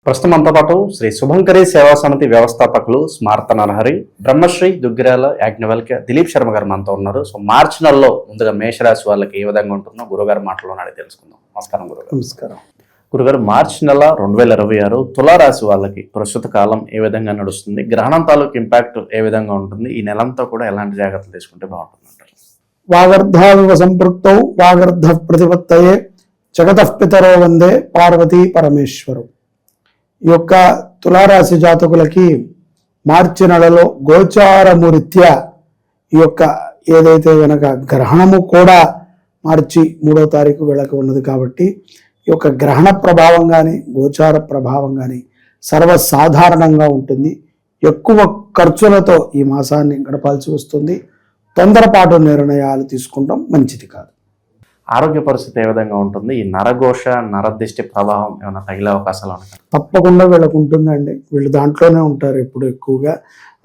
ప్రస్తుతం మనతో పాటు శ్రీ శుభంకరి సేవా సమితి వ్యవస్థాపకులు స్మార్త నరహరి, బ్రహ్మశ్రీ దుగ్గిరాల యాజ్ఞవల్క్య దిలీప్ శర్మ గారు మనతో ఉన్నారు. సో మార్చి నెలలో ముందుగా మేషరాశి వాళ్ళకి ఏ విధంగా ఉంటుందో గురుగారు మాటలోనే అడిగి తెలుసుకుందాం. నమస్కారం గురుగారు. నమస్కారం గురుగారు, మార్చి నెల 2026 తులారాశి వాళ్ళకి ప్రస్తుత కాలం ఏ విధంగా నడుస్తుంది, గ్రహణం తాలూకు ఇంపాక్ట్ ఏ విధంగా ఉంటుంది, ఈ నెలంతా కూడా ఎలాంటి జాగ్రత్తలు తీసుకుంటే బాగుంటుంది అంటారు? వాగర్ధావివ సంపృక్తౌ వాగర్ధ ప్రతిపత్తయే జగతః పితరో వందే పార్వతీ పరమేశ్వరు. ఈ యొక్క తులారాశి జాతకులకి మార్చి నెలలో గోచారము రీత్యా ఈ యొక్క ఏదైతే గనక గ్రహణము కూడా మార్చి 3వ తారీఖు వీళ్ళకి ఉన్నది కాబట్టి ఈ యొక్క గ్రహణ ప్రభావం కానీ గోచార ప్రభావం కానీ సర్వసాధారణంగా ఉంటుంది. ఎక్కువ ఖర్చులతో ఈ మాసాన్ని గడపాల్సి వస్తుంది. తొందరపాటు నిర్ణయాలు తీసుకుంటాం మంచిది కాదు. ఆరోగ్య పరిస్థితి ఏ విధంగా ఉంటుంది? ఈ నరఘోష నరదిష్టి ప్రభావం ఏమైనా తగిలే అవకాశాలు ఉన్నాయి? తప్పకుండా వీళ్ళకు ఉంటుందండి. వీళ్ళు దాంట్లోనే ఉంటారు ఎప్పుడు ఎక్కువగా.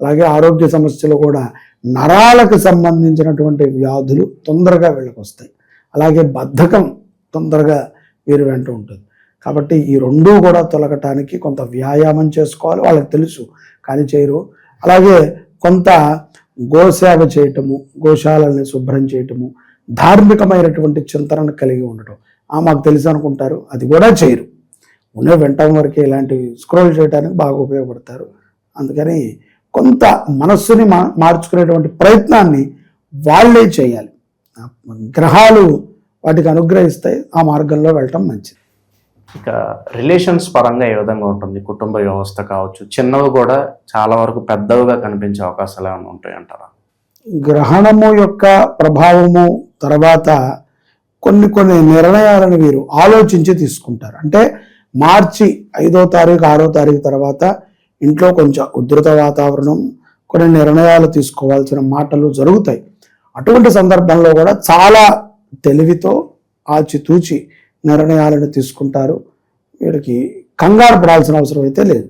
అలాగే ఆరోగ్య సమస్యలు కూడా నరాలకు సంబంధించినటువంటి వ్యాధులు తొందరగా వీళ్ళకి వస్తాయి. అలాగే బద్ధకం తొందరగా వీరి వెంట ఉంటుంది. కాబట్టి ఈ రెండూ కూడా తొలగటానికి కొంత వ్యాయామం చేసుకోవాలి. వాళ్ళకి తెలుసు కానీ చేయరు. అలాగే కొంత గోసేవ చేయటము, గోశాలని శుభ్రం చేయటము, ధార్మికమైనటువంటి చింతనను కలిగి ఉండటం మాకు తెలుసు అనుకుంటారు, అది కూడా చేయరు. ఉండే వెంటనే వరకే ఇలాంటివి స్క్రోల్ చేయడానికి బాగా ఉపయోగపడతారు. అందుకని కొంత మనస్సుని మార్చుకునేటువంటి ప్రయత్నాన్ని వాళ్ళే చేయాలి. గ్రహాలు వాటికి అనుగ్రహిస్తాయి, ఆ మార్గంలో వెళ్ళటం మంచిది. ఇక రిలేషన్స్ పరంగా ఏ విధంగా ఉంటుంది? కుటుంబ వ్యవస్థ కావచ్చు, చిన్నవి కూడా చాలా వరకు పెద్దవిగా కనిపించే అవకాశాలు ఏమైనా ఉంటాయి అంటారా? గ్రహణము యొక్క ప్రభావము తర్వాత కొన్ని నిర్ణయాలను వీరు ఆలోచించి తీసుకుంటారు. అంటే మార్చి 5వ తారీఖు 6వ తారీఖు తర్వాత ఇంట్లో కొంచెం ఉధృత వాతావరణం, కొన్ని నిర్ణయాలు తీసుకోవాల్సిన మాటలు జరుగుతాయి. అటువంటి సందర్భంలో కూడా చాలా తెలివితో ఆచితూచి నిర్ణయాలను తీసుకుంటారు. వీళ్ళకి కంగారు పడాల్సిన అవసరం అయితే లేదు.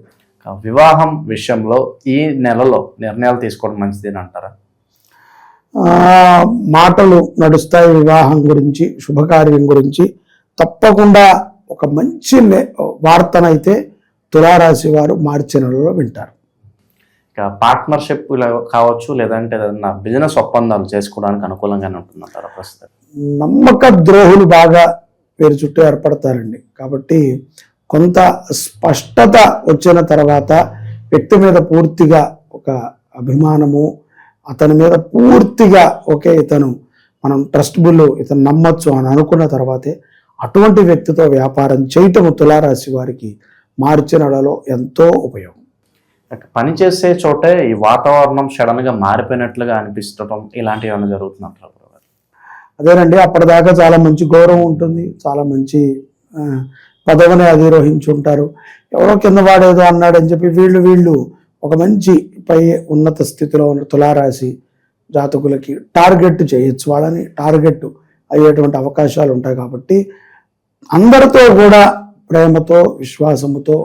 వివాహం విషయంలో ఈ నెలలో నిర్ణయాలు తీసుకోవడం మంచిది అంటారా? మాటలు నడుస్తాయి. వివాహం గురించి, శుభకార్యం గురించి తప్పకుండా ఒక మంచి వార్తనైతే తులారాశి వారు మార్చి నెలలో వింటారు. ఇక పార్ట్నర్షిప్ కావచ్చు, లేదంటే ఏదైనా బిజినెస్ ఒప్పందాలు చేసుకోవడానికి అనుకూలంగానే ఉంటుందంటారా ప్రస్తుతం? నమ్మక ద్రోహులు బాగా వీరి చుట్టూ ఏర్పడతారండి. కాబట్టి కొంత స్పష్టత వచ్చిన తర్వాత వ్యక్తి మీద పూర్తిగా ఒక అభిమానము, అతని మీద పూర్తిగా ఓకే ఇతను మనం ట్రస్టబుల్, ఇతను నమ్మొచ్చు అని అనుకున్న తర్వాతే అటువంటి వ్యక్తితో వ్యాపారం చేయటము తులారాశి వారికి మార్చి నెలలో ఎంతో ఉపయోగం. పనిచేసే చోటే ఈ వాతావరణం సడన్ గా మారిపోయినట్లుగా అనిపించడం ఇలాంటివి ఏమైనా జరుగుతున్నట్లు? అదేనండి, అప్పటిదాకా చాలా మంచి గౌరవం ఉంటుంది, చాలా మంచి పదవిని అధిరోహించి ఉంటారు. ఎవరో కింద వాడేదో అన్నాడని చెప్పి వీళ్ళు ఒక మంచి పై ఉన్నత స్థితిలో ఉన్న తులారాశి జాతకులకి టార్గెట్ చేయొచ్చు, వాళ్ళని టార్గెట్ అయ్యేటువంటి అవకాశాలు ఉంటాయి. కాబట్టి అందరితో కూడా ప్రేమతో, విశ్వాసముతో,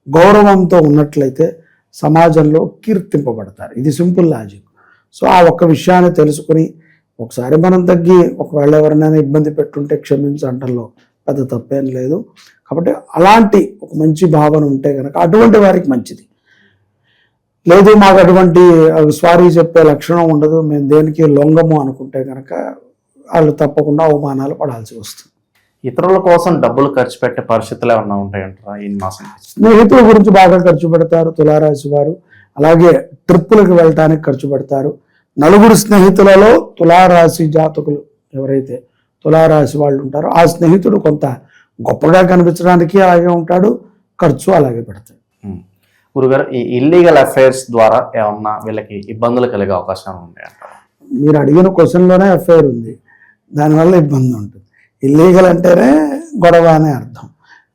గౌరవంతో ఉన్నట్లయితే సమాజంలో కీర్తింపబడతారు. ఇది సింపుల్ లాజిక్. సో ఆ ఒక్క విషయాన్ని తెలుసుకుని ఒకసారి మనం తగ్గి ఒకవేళ ఎవరినైనా ఇబ్బంది పెట్టుంటే క్షమించడంలో పెద్ద తప్పేం లేదు. కాబట్టి అలాంటి ఒక మంచి భావన ఉంటే కనుక అటువంటి వారికి మంచిది. లేదు మాకు అటువంటి స్వారీ చెప్పే లక్షణం ఉండదు, మేము దేనికి లొంగము అనుకుంటే కనుక వాళ్ళు తప్పకుండా అవమానాలు పడాల్సి వస్తుంది. ఇతరుల కోసం డబ్బులు ఖర్చు పెట్టే పరిస్థితులు ఏమన్నా ఉంటాయంటారా ఈ మాసం? స్నేహితుల గురించి బాగా ఖర్చు పెడతారు తులారాశి వారు. అలాగే ట్రిప్పులకు వెళ్ళటానికి ఖర్చు పెడతారు. నలుగురు స్నేహితులలో తులారాశి జాతకులు ఎవరైతే తులారాశి వాళ్ళు ఉంటారో ఆ స్నేహితుడు కొంత గొప్పగా కనిపించడానికి అలాగే ఉంటాడు, ఖర్చు అలాగే పెడతాడు. గురుగారు, ఈ ఇల్లీగల్ అఫైర్స్ ద్వారా ఏమన్నా వీళ్ళకి ఇబ్బందులు కలిగే అవకాశాలు ఉన్నాయంటారా? మీరు అడిగిన క్వశ్చన్లోనే అఫైర్ ఉంది, దానివల్ల ఇబ్బంది ఉంటుంది. ఇల్లీగల్ అంటేనే గొడవ అనే అర్థం.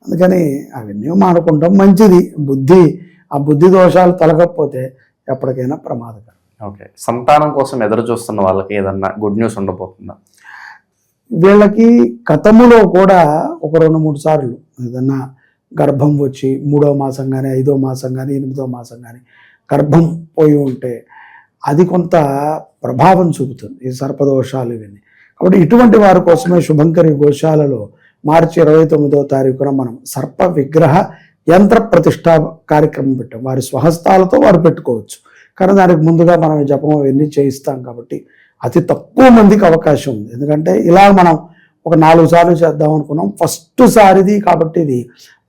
అందుకని అవన్నీ మానుకుంటాం మంచిది. ఆ బుద్ధి దోషాలు తొలగకపోతే ఎప్పటికైనా ప్రమాదకరం. ఓకే, సంతానం కోసం ఎదురు చూస్తున్న వాళ్ళకి ఏదన్నా గుడ్ న్యూస్ ఉండబోతుందా? వీళ్ళకి గతములో కూడా ఒక 2-3 సార్లు ఏదన్నా గర్భం వచ్చి 3వ మాసం కానీ 5వ మాసం కానీ 8వ మాసం కానీ గర్భం పోయి ఉంటే అది కొంత ప్రభావం చూపుతుంది, ఈ సర్పదోషాలు ఇవన్నీ. కాబట్టి ఇటువంటి వారి కోసమే శుభంకరి గోశాలలో మార్చి 29వ తారీఖున మనం సర్ప విగ్రహ యంత్ర ప్రతిష్ట కార్యక్రమం పెట్టాం. వారి స్వహస్తాలతో వారు పెట్టుకోవచ్చు, కానీ దానికి ముందుగా మనం జపం అవన్నీ చేయిస్తాం కాబట్టి అతి తక్కువ మందికి అవకాశం ఉంది. ఎందుకంటే ఇలా మనం ఒక 4 సార్లు చేద్దాం అనుకున్నాం. ఫస్ట్ సారిది కాబట్టి ఇది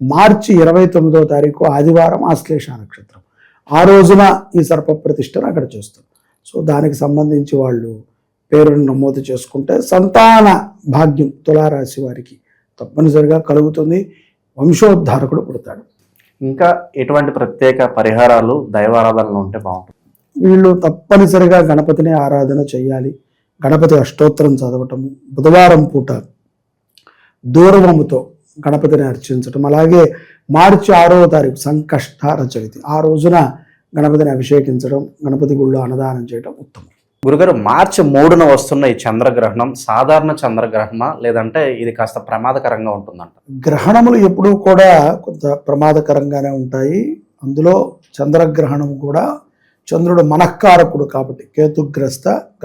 మార్చి 29వ తారీఖు ఆదివారం ఆశ్లేష నక్షత్రం. ఆ రోజున ఈ సర్ప ప్రతిష్టను అక్కడ చేస్తాం. సో దానికి సంబంధించి వాళ్ళు పేరును నమోదు చేసుకుంటే సంతాన భాగ్యం తులారాశి వారికి తప్పనిసరిగా కలుగుతుంది. వంశోద్ధారకుడు పుడతాడు. ఇంకా ఎటువంటి ప్రత్యేక పరిహారాలు దైవారాధనలు ఉంటే బాగుంటుంది? వీళ్ళు తప్పనిసరిగా గణపతిని ఆరాధన చేయాలి. గణపతి అష్టోత్తరం చదవటము, బుధవారం పూట దూర్వముతో గణపతిని అర్చించటం, అలాగే మార్చి 6వ తారీఖు సంకష్టార చవితి, ఆ రోజున గణపతిని అభిషేకించడం, గణపతి గుళ్ళో అన్నదానం చేయడం ఉత్తమం. గురుగారు, మార్చి 3న వస్తున్న ఈ చంద్రగ్రహణం సాధారణ చంద్రగ్రహణమా, లేదంటే ఇది కాస్త ప్రమాదకరంగా ఉంటుందంట? గ్రహణములు ఎప్పుడూ కూడా కొంత ప్రమాదకరంగానే ఉంటాయి. అందులో చంద్రగ్రహణం కూడా చంద్రుడు మనఃకారకుడు కాబట్టి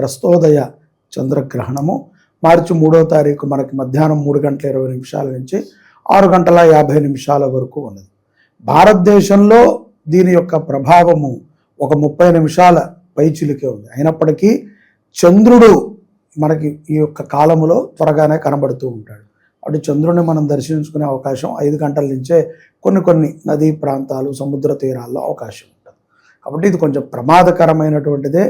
గ్రస్తోదయ చంద్రగ్రహణము మార్చి 3వ తారీఖు మనకి మధ్యాహ్నం 3:20 నుంచి 6:50 వరకు ఉన్నది. భారతదేశంలో దీని యొక్క ప్రభావము ఒక 30 నిమిషాల పైచిలికే ఉంది. అయినప్పటికీ చంద్రుడు మనకి ఈ యొక్క కాలములో త్వరగానే కనబడుతూ ఉంటాడు. అటు చంద్రుడిని మనం దర్శించుకునే అవకాశం 5 గంటల నుంచే కొన్ని నదీ ప్రాంతాలు, సముద్ర తీరాల్లో అవకాశం ఉంటుంది. కాబట్టి ఇది కొంచెం ప్రమాదకరమైనటువంటిదే.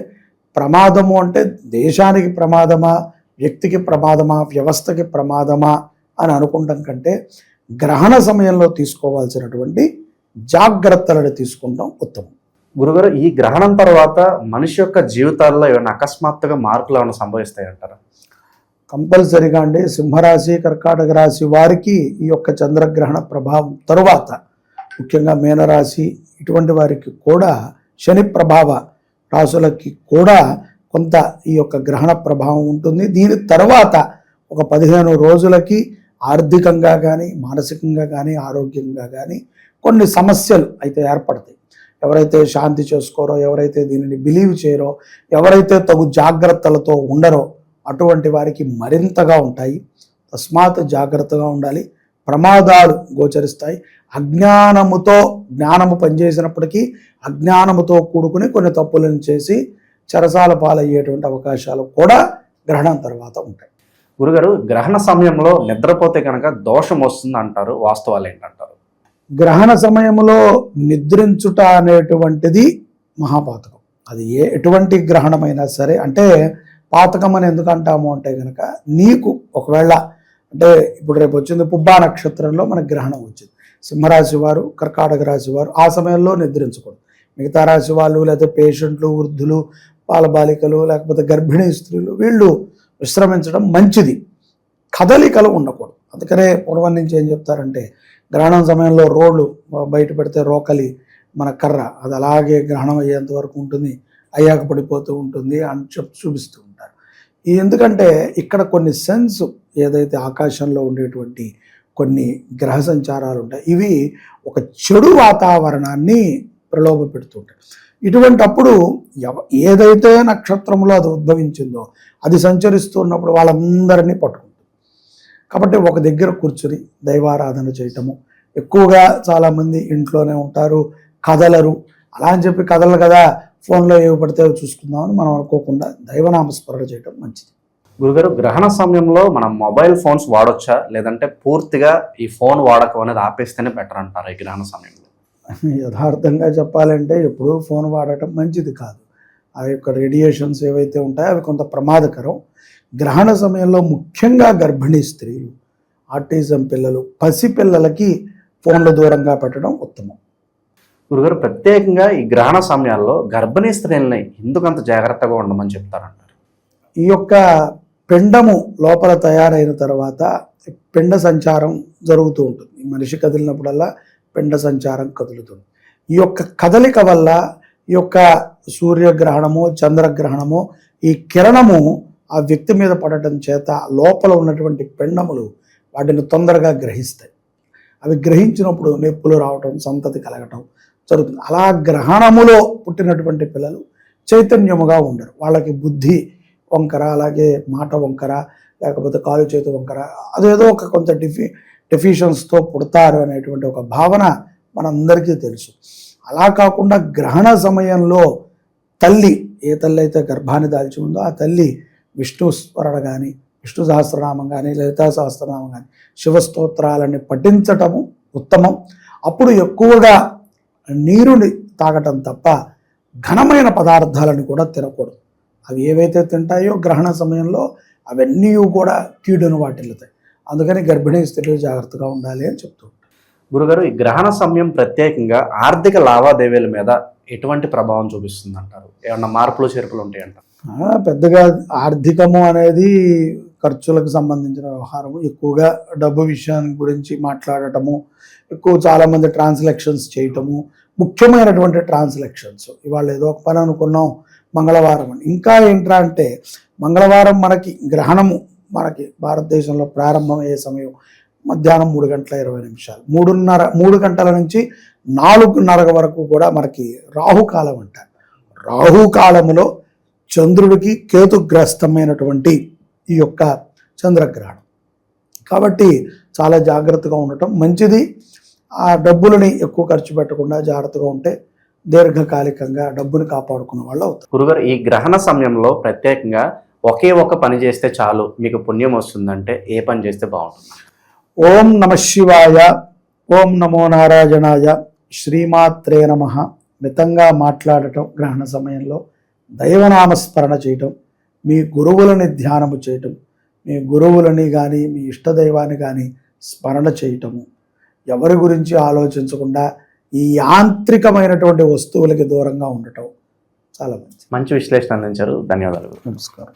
ప్రమాదము అంటే దేశానికి ప్రమాదమా, వ్యక్తికి ప్రమాదమా, వ్యవస్థకి ప్రమాదమా అని అనుకుంటాం కంటే గ్రహణ సమయంలో తీసుకోవాల్సినటువంటి జాగ్రత్తలను తీసుకుంటాం ఉత్తమం. గురుగారు, ఈ గ్రహణం తర్వాత మనిషి యొక్క జీవితాల్లో ఏమైనా అకస్మాత్తుగా మార్పులు ఏమైనా సంభవిస్తాయంటారా? కంపల్సరిగా అండి. సింహరాశి, కర్కాటక రాశి వారికి ఈ యొక్క చంద్రగ్రహణ ప్రభావం తరువాత, ముఖ్యంగా మీనరాశి ఇటువంటి వారికి కూడా, శని ప్రభావ రాశులకి కూడా కొంత ఈ యొక్క గ్రహణ ప్రభావం ఉంటుంది. దీని తర్వాత ఒక 15 రోజులకి ఆర్థికంగా కానీ, మానసికంగా కానీ, ఆరోగ్యంగా కానీ కొన్ని సమస్యలు అయితే ఏర్పడతాయి. ఎవరైతే శాంతి చేసుకోరో, ఎవరైతే దీనిని బిలీవ్ చేయరో, ఎవరైతే తగు జాగ్రత్తలతో ఉండరో అటువంటి వారికి మరింతగా ఉంటాయి. తస్మాత్ జాగ్రత్తగా ఉండాలి. ప్రమాదాలు గోచరిస్తాయి. అజ్ఞానముతో జ్ఞానము పనిచేసినప్పటికీ అజ్ఞానముతో కూడుకుని కొన్ని తప్పులను చేసి చెరసాల పాలయ్యేటువంటి అవకాశాలు కూడా గ్రహణం తర్వాత ఉంటాయి. గురుగారు, గ్రహణ సమయంలో నిద్రపోతే కనుక దోషం వస్తుంది అంటారు, వాస్తవాలు ఏంటంటారు? గ్రహణ సమయంలో నిద్రించుట అనేటువంటిది మహాపాతకం. అది ఎటువంటి గ్రహణమైనా సరే. అంటే పాతకం అని ఎందుకు అంటాము అంటే కనుక, నీకు ఒకవేళ అంటే ఇప్పుడు రేపు వచ్చింది పుబ్బా నక్షత్రంలో మనకు గ్రహణం వచ్చింది. సింహరాశి వారు, కర్కాటక రాశి వారు ఆ సమయంలో నిద్రించకూడదు. మిగతా రాశి వాళ్ళు, లేకపోతే పేషెంట్లు, వృద్ధులు, బాలబాలికలు, లేకపోతే గర్భిణీ స్త్రీలు, వీళ్ళు విశ్రమించడం మంచిది. కదలికలు ఉండకూడదు. అందుకనే పూర్వం నుంచి ఏం చెప్తారంటే, గ్రహణం సమయంలో రోడ్లు బయట పెడితే రోకలి మన కర్ర అది అలాగే గ్రహణం అయ్యేంత వరకు ఉంటుంది, అయ్యాక పడిపోతూ ఉంటుంది అని చూపిస్తూ ఉంటారు. ఎందుకంటే ఇక్కడ కొన్ని సెన్స్ ఏదైతే ఆకాశంలో ఉండేటువంటి కొన్ని గ్రహ సంచారాలు ఉంటాయి, ఇవి ఒక చెడు వాతావరణాన్ని ప్రలోభ పెడుతుంటాయి. ఇటువంటి అప్పుడు ఏదైతే నక్షత్రంలో అది ఉద్భవించిందో అది సంచరిస్తున్నప్పుడు వాళ్ళందరినీ పట్టుకుంటుంది. కాబట్టి ఒక దగ్గర కూర్చుని దైవారాధన చేయటము. ఎక్కువగా చాలామంది ఇంట్లోనే ఉంటారు, కదలరు. అలా అని చెప్పి కదలరు కదా, ఫోన్లో ఏవి పడితే చూసుకుందామని మనం అనుకోకుండా దైవనామస్మరణ చేయటం మంచిది. గురుగారు, గ్రహణ సమయంలో మనం మొబైల్ ఫోన్స్ వాడొచ్చా, లేదంటే పూర్తిగా ఈ ఫోన్ వాడకం అనేది ఆపేస్తేనే బెటర్ అంటారు ఈ గ్రహణ సమయంలో? యథార్థంగా చెప్పాలంటే ఎప్పుడూ ఫోన్ వాడటం మంచిది కాదు. ఆ యొక్క రేడియేషన్స్ ఏవైతే ఉంటాయో అవి కొంత ప్రమాదకరం. గ్రహణ సమయంలో ముఖ్యంగా గర్భిణీ స్త్రీలు, ఆటిజం పిల్లలు, పసిపిల్లలకి ఫోన్లు దూరంగా పెట్టడం ఉత్తమం. గురుగారు, ప్రత్యేకంగా ఈ గ్రహణ సమయాల్లో గర్భిణీ స్త్రీలని ఎందుకంత జాగ్రత్తగా ఉండమని చెప్తారంటారు? ఈ యొక్క పిండము లోపల తయారైన తర్వాత పిండ సంచారం జరుగుతూ ఉంటుంది. మనిషి కదిలినప్పుడల్లా పిండ సంచారం కదులుతుంది. ఈ యొక్క కదలిక వల్ల ఈ యొక్క సూర్యగ్రహణము, చంద్రగ్రహణము, ఈ కిరణము ఆ వ్యక్తి మీద పడటం చేత లోపల ఉన్నటువంటి పిండములు వాటిని తొందరగా గ్రహిస్తాయి. అవి గ్రహించినప్పుడు నొప్పులు రావటం, సంతతి కలగటం జరుగుతుంది. అలా గ్రహణములో పుట్టినటువంటి పిల్లలు చైతన్యముగా ఉండరు. వాళ్ళకి బుద్ధి వంకర, అలాగే మాట వంకర, లేకపోతే కాలు చేతి వంకర, అదేదో ఒక కొంత డెఫిషియన్స్తో పుడతారు అనేటువంటి ఒక భావన మనందరికీ తెలుసు. అలా కాకుండా గ్రహణ సమయంలో తల్లి, ఏ తల్లి అయితే గర్భాన్ని దాల్చి ఉందో ఆ తల్లి విష్ణు స్మరణ కానీ, విష్ణు సహస్రనామం కానీ, లలితా సహస్రనామం కానీ, శివస్తోత్రాలని పఠించటము ఉత్తమం. అప్పుడు ఎక్కువగా నీరుని తాగటం తప్ప ఘనమైన పదార్థాలను కూడా తినకూడదు. అవి ఏవైతే తింటాయో గ్రహణ సమయంలో అవన్నీ కూడా కీడును వాటిల్లుతాయి. అందుకని గర్భిణీ స్త్రీలు జాగ్రత్తగా ఉండాలి అని చెప్తూ ఉంటారు. గురుగారు, ఈ గ్రహణ సమయం ప్రత్యేకంగా ఆర్థిక లావాదేవీల మీద ఎటువంటి ప్రభావం చూపిస్తుంది అంటారు? ఏమన్నా మార్పులు చేర్పులు ఉంటాయంటారు? పెద్దగా ఆర్థికము అనేది ఖర్చులకు సంబంధించిన వ్యవహారము. ఎక్కువగా డబ్బు విషయాన్ని గురించి మాట్లాడటము, చాలామంది ట్రాన్సాక్షన్స్ చేయటము, ముఖ్యమైనటువంటి ట్రాన్సాక్షన్స్. ఇవాళ ఏదో ఒక పని అనుకున్నాం మంగళవారం అని. ఇంకా ఏంట్రా అంటే మంగళవారం మనకి గ్రహణము మనకి భారతదేశంలో ప్రారంభమయ్యే సమయం మధ్యాహ్నం 3:20. 3 గంటల నుంచి 4:30 వరకు కూడా మనకి రాహుకాలం అంటారు. రాహుకాలములో చంద్రుడికి కేతుగ్రస్తమైనటువంటి ఈ యొక్క చంద్రగ్రహణం కాబట్టి చాలా జాగ్రత్తగా ఉండటం మంచిది. ఆ డబ్బులని ఎక్కువ ఖర్చు పెట్టకుండా జాగ్రత్తగా ఉంటే దీర్ఘకాలికంగా డబ్బుని కాపాడుకున్న వాళ్ళు అవుతారు. గురుగారు, ఈ గ్రహణ సమయంలో ప్రత్యేకంగా ఒకే ఒక పని చేస్తే చాలు మీకు పుణ్యం వస్తుందంటే ఏ పని చేస్తే బాగుంటుంది? ఓం నమ శివాయ, ఓం నమో నారాయణాయ, శ్రీమాత్రే నమః. మితంగా మాట్లాడటం గ్రహణ సమయంలో, దైవనామస్మరణ చేయటం, మీ గురువులని ధ్యానము చేయటం, మీ గురువులని కానీ మీ ఇష్టదైవాన్ని కానీ స్మరణ చేయటము, ఎవరి గురించి ఆలోచించకుండా ఈ యాంత్రికమైనటువంటి వస్తువులకి దూరంగా ఉండటం చాలా మంచి విశ్లేషణ అందించారు. ధన్యవాదాలు. నమస్కారం.